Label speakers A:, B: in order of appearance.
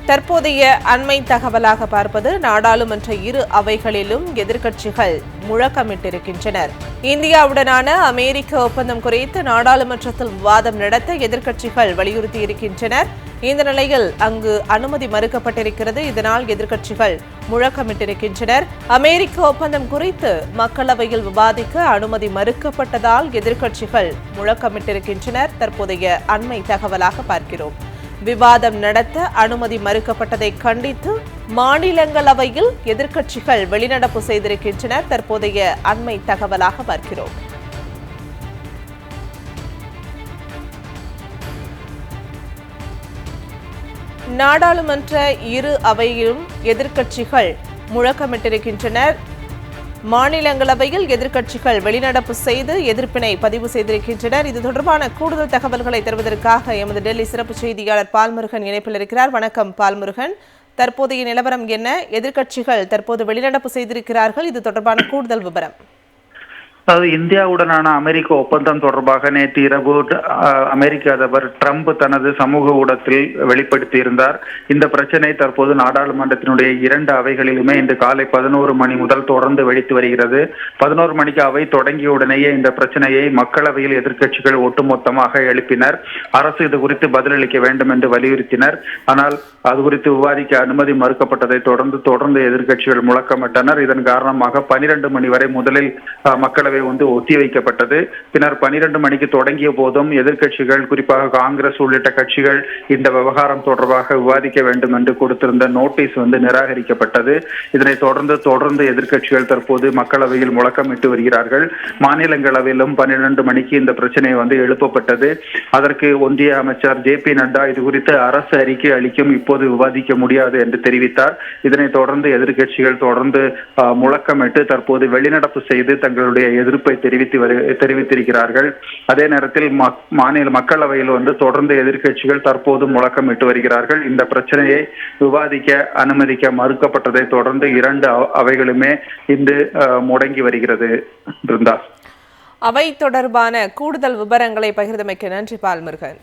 A: தற்போதைய அண்மை தகவலாக பார்ப்பது நாடாளுமன்ற இரு அவைகளிலும் எதிர்க்கட்சிகள் முழக்கமிட்டிருக்கின்றனர். இந்தியாவுடனான அமெரிக்க ஒப்பந்தம் குறித்து நாடாளுமன்றத்தில் விவாதம் நடத்த எதிர்க்கட்சிகள் வலியுறுத்தியிருக்கின்றனர். இந்த நிலையில் அங்கு அனுமதி மறுக்கப்பட்டிருக்கிறது. இதனால் எதிர்க்கட்சிகள் முழக்கமிட்டிருக்கின்றனர். அமெரிக்க ஒப்பந்தம் குறித்து மக்களவையில் விவாதிக்க அனுமதி மறுக்கப்பட்டதால் எதிர்க்கட்சிகள் முழக்கமிட்டிருக்கின்றனர். தற்போதைய அண்மை தகவலாக பார்க்கிறோம். விவாதம் நடத்த அனுமதி மறுக்கப்பட்டதை கண்டித்து மாநிலங்களவையில் எதிர்க்கட்சிகள் வெளிநடப்பு செய்திருக்கின்றனர். தற்போதைய அண்மை தகவலாக பார்க்கிறோம். நாடாளுமன்ற இரு அவையிலும் எதிர்க்கட்சிகள் முழக்கமிட்டிருக்கின்றனர். மாநிலங்களவையில் எதிர்க்கட்சிகள் வெளிநடப்பு செய்து எதிர்ப்பினை பதிவு செய்திருக்கின்றனர். இது தொடர்பான கூடுதல் தகவல்களை தருவதற்காக எமது டெல்லி சிறப்பு செய்தியாளர் பால்முருகன் இணைப்பில் இருக்கிறார். வணக்கம் பால்முருகன். தற்போதைய நிலவரம் என்ன? எதிர்க்கட்சிகள் தற்போது வெளிநடப்பு செய்திருக்கிறார்கள். இது தொடர்பான கூடுதல் விவரம்.
B: அதாவது இந்தியாவுடனான அமெரிக்க ஒப்பந்தம் தொடர்பாக நேற்று இரவு அமெரிக்க அதிபர் ட்ரம்ப் தனது சமூக ஊடகத்தில் வெளிப்படுத்தியிருந்தார். இந்த பிரச்சனை தற்போது நாடாளுமன்றத்தினுடைய இரண்டு அவைகளிலுமே இன்று காலை 11 மணி முதல் தொடர்ந்து வெடித்து வருகிறது. 11 மணிக்கு அவை தொடங்கிய உடனேயே இந்த பிரச்சனையை மக்களவையில் எதிர்க்கட்சிகள் ஒட்டுமொத்தமாக எழுப்பினர். அரசு இது குறித்து பதிலளிக்க வேண்டும் என்று வலியுறுத்தினர். ஆனால் அது குறித்து விவாதிக்க அனுமதி மறுக்கப்பட்டதை தொடர்ந்து எதிர்க்கட்சிகள் முழக்கமிட்டனர். இதன் காரணமாக 12 மணி வரை முதலில் மக்களவை ஒத்தி வைக்கப்பட்டது. பின்னர் 12 மணிக்கு தொடங்கிய போதும் எதிர்க்கட்சிகள், குறிப்பாக காங்கிரஸ் உள்ளிட்ட கட்சிகள் இந்த விவகாரம் தொடர்பாக விவாதிக்க வேண்டும் என்று கொடுத்திருந்த நோட்டீஸ் நிராகரிக்கப்பட்டது. இதனை தொடர்ந்து எதிர்க்கட்சிகள் தற்போது மக்களவையில் முழக்கமிட்டு வருகிறார்கள். மாநிலங்களவையிலும் 12 மணிக்கு இந்த பிரச்சனை எழுப்பப்பட்டது. அதற்கு ஒன்றிய அமைச்சர் ஜே.பி. நட்டா இது குறித்து அரசு அறிக்கை அளிக்கும், இப்போது விவாதிக்க முடியாது என்று தெரிவித்தார். இதனை தொடர்ந்து எதிர்க்கட்சிகள் தொடர்ந்து முழக்கமிட்டு தற்போது வெளிநடப்பு செய்து தங்களுடைய எதிர்ப்பை தெரிவித்திருக்கிறார்கள். அதே நேரத்தில் மாநில மக்களவையில் தொடர்ந்து எதிர்க்கட்சிகள் தற்போது முழக்கமிட்டு வருகிறார்கள். இந்த பிரச்சனையை விவாதிக்க அனுமதிக்க மறுக்கப்பட்டதை தொடர்ந்து இரண்டு அவைகளுமே இன்று முடங்கி வருகிறது.
A: அவை தொடர்பான கூடுதல் விவரங்களை பகிர்ந்தமைக்கு நன்றி பால்முருகன்.